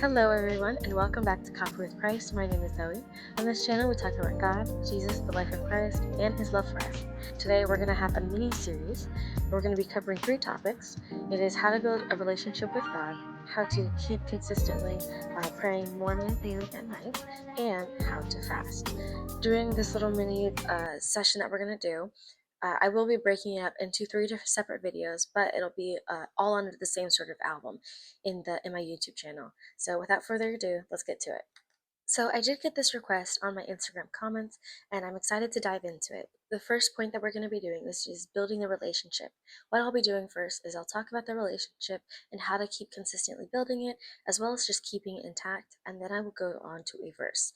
Hello everyone, and welcome back to Coffee with Christ. My name is Zoe. On this channel we talk about God, Jesus, the life of Christ, and His love for us. Today we're going to have a mini-series. We're going to be covering 3 topics. It is how to build a relationship with God, how to keep consistently praying morning, daily, and night, and how to fast. During this little mini session that we're going to do, I will be breaking it up into 3 separate videos, but it'll be all under the same sort of album in my YouTube channel. So without further ado, let's get to it. So I did get this request on my Instagram comments, and I'm excited to dive into it. The first point that we're going to be doing is building the relationship. What I'll be doing first is I'll talk about the relationship and how to keep consistently building it, as well as just keeping it intact, and then I will go on to a verse.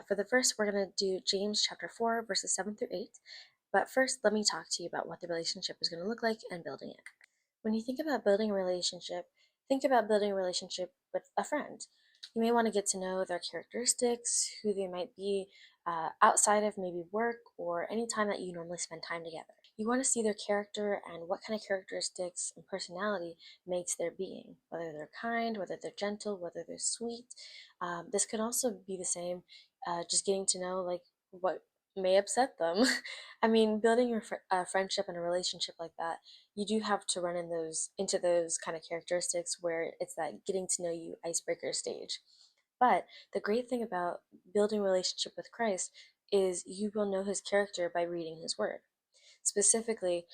For the verse, we're going to do James chapter 4, verses 7 through 8. But first, let me talk to you about what the relationship is going to look like and building it. When you think about building a relationship, think about building a relationship with a friend. You may want to get to know their characteristics, who they might be outside of maybe work or any time that you normally spend time together. You want to see their character and what kind of characteristics and personality makes their being, whether they're kind, whether they're gentle, whether they're sweet. This could also be the same, just getting to know like what may upset them. I mean, building a friendship and a relationship like that, you do have to run into those kind of characteristics where it's that getting to know you icebreaker stage. But the great thing about building a relationship with Christ is you will know His character by reading His Word. Specifically,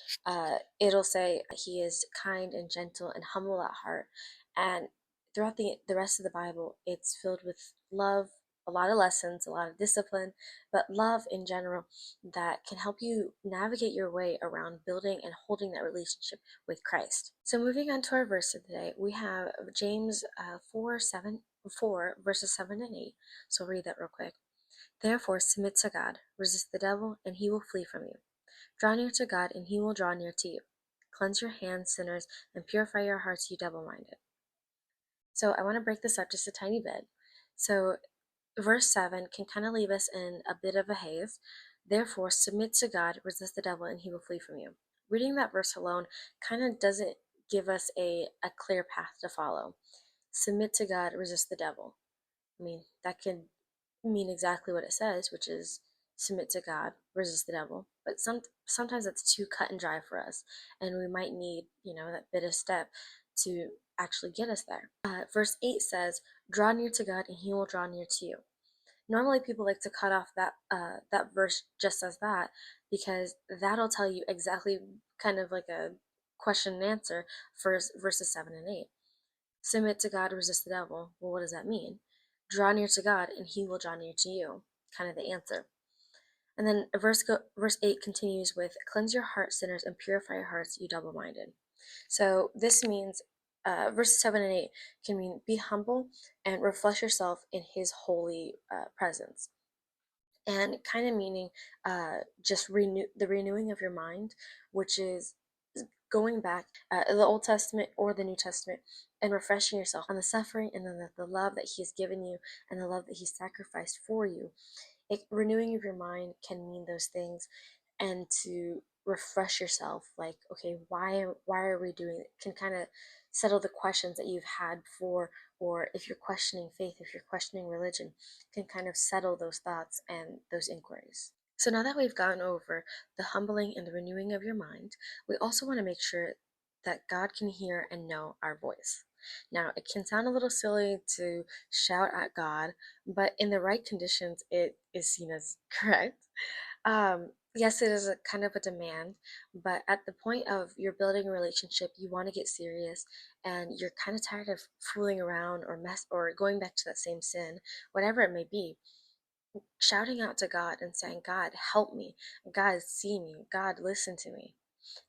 it'll say He is kind and gentle and humble at heart, and throughout the rest of the Bible, it's filled with love, a lot of lessons, a lot of discipline, but love in general that can help you navigate your way around building and holding that relationship with Christ. So moving on to our verse of the day, we have James 4 verses 7 and 8. So read that real quick. Therefore submit to God, resist the devil, and he will flee from you. Draw near to God, and he will draw near to you. Cleanse your hands, sinners, and purify your hearts, you double-minded. So I want to break this up just a tiny bit. So verse 7 can kind of leave us in a bit of a haze. Therefore, submit to God, resist the devil, and he will flee from you. Reading that verse alone kind of doesn't give us a clear path to follow. Submit to God, resist the devil. I mean, that can mean exactly what it says, which is submit to God, resist the devil. But sometimes that's too cut and dry for us, and we might need, that bit of step to actually get us there. Verse 8 says, draw near to God, and he will draw near to you. Normally people like to cut off that verse just as that, because that'll tell you exactly kind of like a question and answer for verses 7 and 8. Submit to God, resist the devil. Well, what does that mean? Draw near to God, and he will draw near to you. Kind of the answer. And then verse 8 continues with, cleanse your heart, sinners, and purify your hearts, you double-minded. So this means, verses 7 and 8 can mean be humble and refresh yourself in his holy presence. And kind of meaning just the renewing of your mind, which is going back the Old Testament or the New Testament and refreshing yourself on the suffering and then the love that he has given you and the love that he sacrificed for you. Renewing of your mind can mean those things, and to refresh yourself, like, okay, why are we doing it, can kind of settle the questions that you've had before, or if you're questioning faith, if you're questioning religion, can kind of settle those thoughts and those inquiries. So now that we've gone over the humbling and the renewing of your mind, we also want to make sure that God can hear and know our voice. Now, it can sound a little silly to shout at God, but in the right conditions, it is seen as correct. Yes, it is a kind of a demand, but at the point of you're building a relationship, you want to get serious, and you're kind of tired of fooling around or going back to that same sin, whatever it may be. Shouting out to God and saying, God, help me, God, see me, God, listen to me,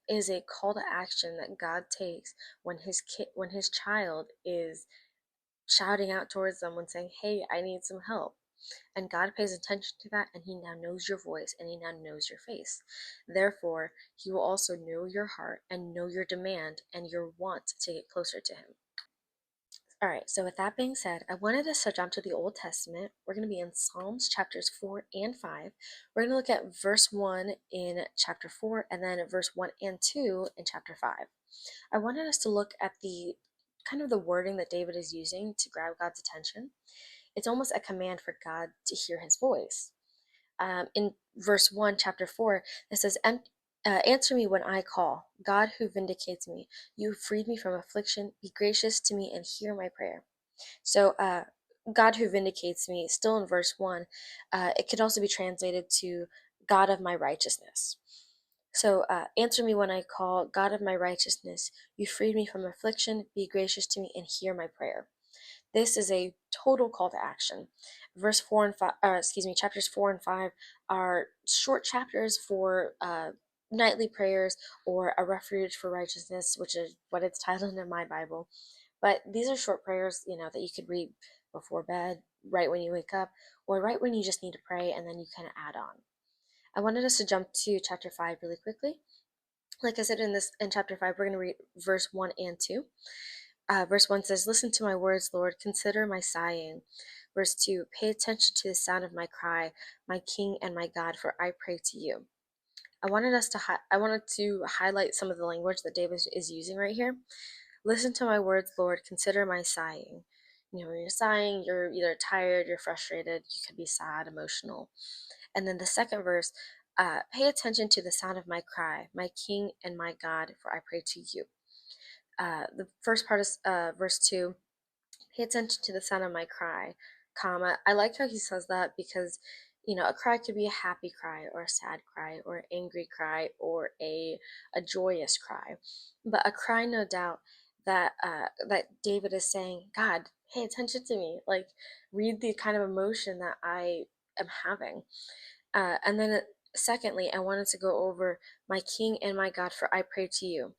is a call to action that God takes when his child is shouting out towards them and saying, hey, I need some help. And God pays attention to that, and he now knows your voice, and he now knows your face. Therefore, he will also know your heart and know your demand and your want to get closer to him. All right, so with that being said, I wanted us to jump to the Old Testament. We're going to be in Psalms chapters 4 and 5. We're going to look at verse 1 in chapter 4 and then verse 1 and 2 in chapter 5. I wanted us to look at the kind of the wording that David is using to grab God's attention. It's almost a command for God to hear his voice. In verse 1, chapter 4, it says, Answer me when I call, God who vindicates me. You freed me from affliction. Be gracious to me and hear my prayer. So, God who vindicates me, still in verse 1, it could also be translated to God of my righteousness. So, answer me when I call, God of my righteousness. You freed me from affliction. Be gracious to me and hear my prayer. This is a total call to action. Verse 4 and 5, chapters 4 and 5 are short chapters for nightly prayers or a refuge for righteousness, which is what it's titled in my Bible. But these are short prayers, that you could read before bed, right when you wake up, or right when you just need to pray, and then you kind of add on. I wanted us to jump to chapter 5 really quickly. Like I said, in chapter 5, we're going to read verse 1 and 2. Verse 1 says, Listen to my words, Lord, consider my sighing. Verse 2, Pay attention to the sound of my cry, my King and my God, for I pray to you. I wanted to highlight some of the language that David is using right here. Listen to my words, Lord, consider my sighing. When you're sighing, you're either tired, you're frustrated, you could be sad, emotional. And then the second verse, Pay attention to the sound of my cry, my King and my God, for I pray to you. The first part is verse 2, Pay attention to the sound of my cry, comma. I like how he says that because, a cry could be a happy cry or a sad cry or an angry cry or a joyous cry. But a cry, no doubt, that David is saying, God, pay attention to me. Like, read the kind of emotion that I am having. And then secondly, I wanted to go over my King and my God, for I pray to you.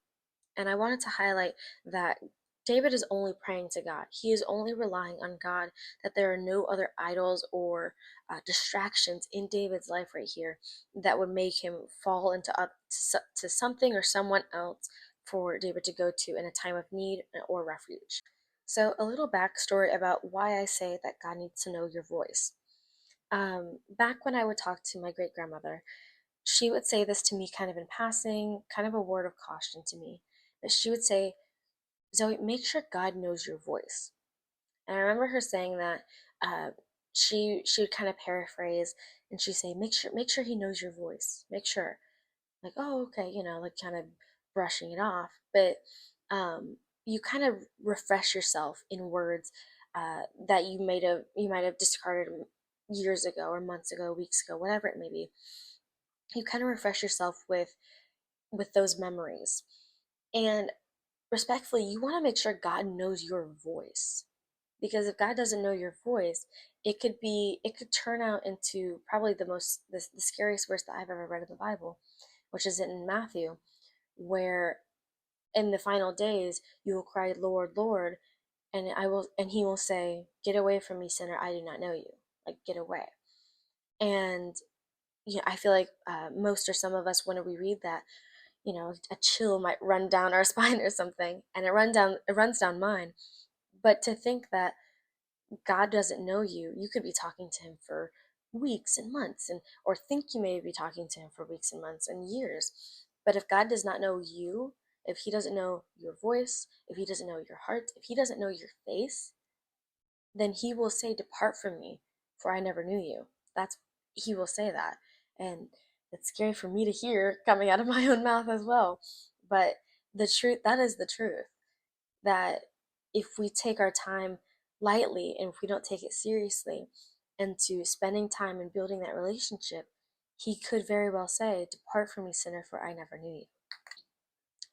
And I wanted to highlight that David is only praying to God. He is only relying on God, that there are no other idols or distractions in David's life right here that would make him fall to something or someone else for David to go to in a time of need or refuge. So, a little backstory about why I say that God needs to know your voice. Back when I would talk to my great grandmother, she would say this to me kind of in passing, kind of a word of caution to me. But she would say, Zoe, make sure God knows your voice. And I remember her saying that. She would kind of paraphrase, and she'd say, make sure he knows your voice. Make sure. Like, oh, okay, like kind of brushing it off. But you kind of refresh yourself in words that you might have discarded years ago or months ago, weeks ago, whatever it may be. You kind of refresh yourself with those memories. And respectfully, you want to make sure God knows your voice. Because if God doesn't know your voice, it could turn out into probably the scariest verse that I've ever read in the Bible, which is in Matthew, where in the final days you will cry, Lord, Lord, and he will say, Get away from me, sinner, I do not know you. Like, get away. And I feel like most or some of us, when we read that, a chill might run down our spine or something, and it runs down mine. But to think that God doesn't know you, you could be talking to him for weeks and months, or think you may be talking to him for weeks and months and years. But if God does not know you, if he doesn't know your voice, if he doesn't know your heart, if he doesn't know your face, then he will say, Depart from me, for I never knew you. That's He will say that. And it's scary for me to hear coming out of my own mouth as well. But that is the truth. That if we take our time lightly and if we don't take it seriously into spending time and building that relationship, he could very well say, Depart from me, sinner, for I never knew you.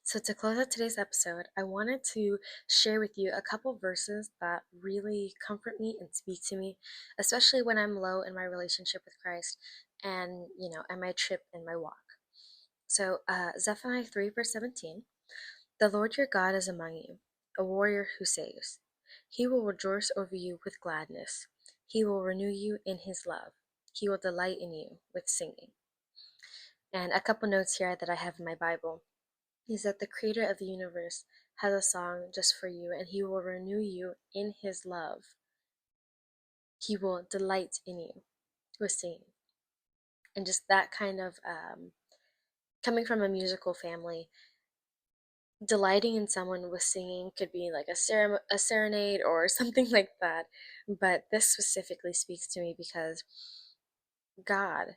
So, to close out today's episode, I wanted to share with you a couple verses that really comfort me and speak to me, especially when I'm low in my relationship with Christ and, and my trip in my walk. So, Zephaniah 3, verse 17, The Lord your God is among you, a warrior who saves. He will rejoice over you with gladness. He will renew you in his love. He will delight in you with singing. And a couple notes here that I have in my Bible is that the creator of the universe has a song just for you, and he will renew you in his love. He will delight in you with singing. And just that kind of coming from a musical family, delighting in someone with singing could be like a serenade or something like that. But this specifically speaks to me because God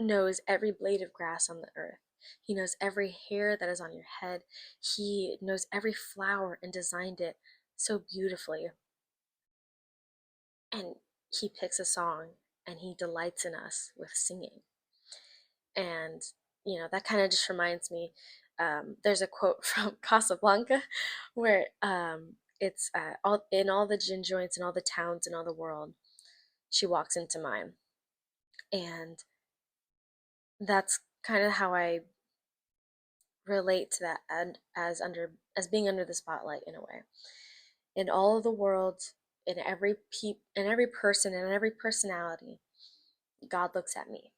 knows every blade of grass on the earth. He knows every hair that is on your head. He knows every flower and designed it so beautifully. And he picks a song and he delights in us with singing. And, that kind of just reminds me, there's a quote from Casablanca where it's all the gin joints and all the towns in all the world, she walks into mine. And that's kind of how I relate to that, and as being under the spotlight in a way. In all of the world, in every person, and every personality, God looks at me,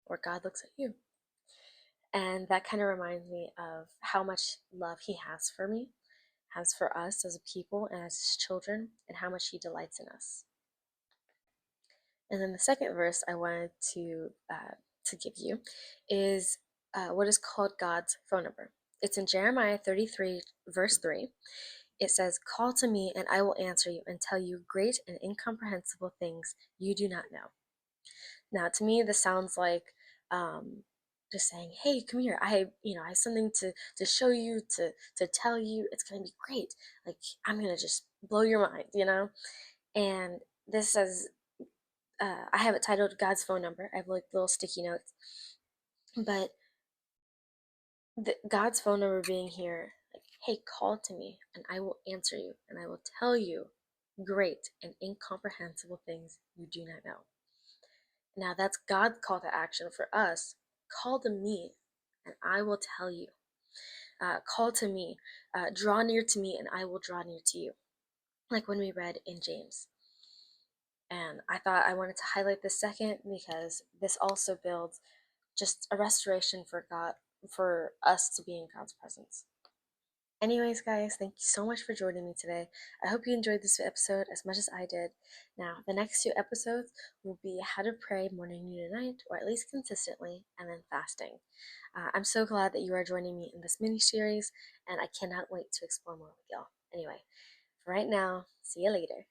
or God looks at you. And that kind of reminds me of how much love he has for me, has for us as a people and as his children, and how much he delights in us. And then the second verse I wanted to give you is what is called God's phone number. It's in Jeremiah 33, verse 3. It says, "Call to me, and I will answer you and tell you great and incomprehensible things you do not know." Now, to me, this sounds like just saying, "Hey, come here. I have something to show you, to tell you. It's gonna be great. Like, I'm gonna just blow your mind." And this says, I have it titled God's phone number. I have like little sticky notes, but God's phone number being here, like, "Hey, call to me, and I will answer you, and I will tell you great and incomprehensible things you do not know." Now, that's God's call to action for us. Call to me, and I will tell you. Call to me, draw near to me, and I will draw near to you. Like when we read in James. And I thought I wanted to highlight this second because this also builds just a restoration for God, for us to be in God's presence. Anyways, guys, thank you so much for joining me today. I hope you enjoyed this episode as much as I did. Now, the next two episodes will be how to pray morning, noon, and night, or at least consistently, and then fasting. I'm so glad that you are joining me in this mini series, and I cannot wait to explore more with y'all. Anyway, for right now, see you later.